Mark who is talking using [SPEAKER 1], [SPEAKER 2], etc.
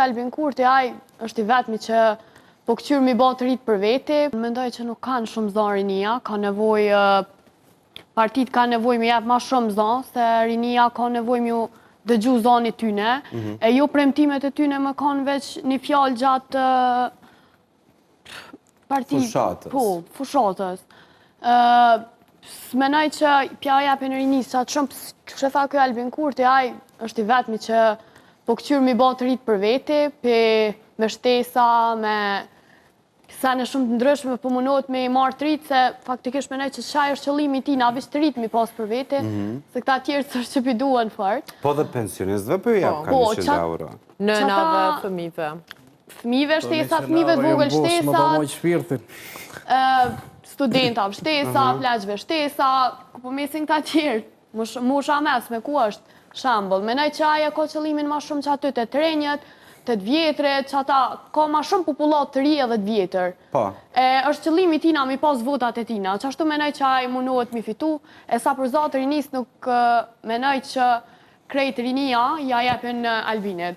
[SPEAKER 1] Albin Kurti, ai është i vetmi që po këqyrë mi ba të rritë për veti. Mendoj që nuk kanë shumë zonë rinia, ka nevojë, partit ka nevojë me jep ma shumë zonë, se rinia ka nevojë me ju dëgju zonit tyne, e jo premtimet e tyne më kanë veç një fjalë gjatë partit.
[SPEAKER 2] Fushatës.
[SPEAKER 1] Po, fushatës. S'menoj që pja jepin rinis, që atë shumë, që tha kjo Albin Kurti, ai është i vetmi që po këqyrë mi ba të rritë për veti, me shtesa, me sene shumë të ndryshme, po mundohet me i marrë të rritë, se faktikisht menoj që qaj është qëllimi ti, na vish të rritë mi pas për veti, se këta tjerë të është që piduan fort.
[SPEAKER 2] Po dhe pensionistëve për jap ka 100 euro.
[SPEAKER 3] Nënave, fëmijëve.
[SPEAKER 1] Fëmijëve shtesa, fëmijëve të vogël
[SPEAKER 4] shtesa,
[SPEAKER 1] studentave shtesa, pleqve shtesa, ku po mesin këta tjerë, musha mesme, ku është shambull. Menoj që aja ka qëllimin ma shumë që aty të trenjët, të të vjetret, që ata ka ma shumë popullat të rije dhe të vjetër. është qëllimi tina mi pas votat e tina, që ashtu menoj që aja mundohet mi fitu, e sa për zatë rinis nuk menoj që krejt rinia ja jepin Albinit.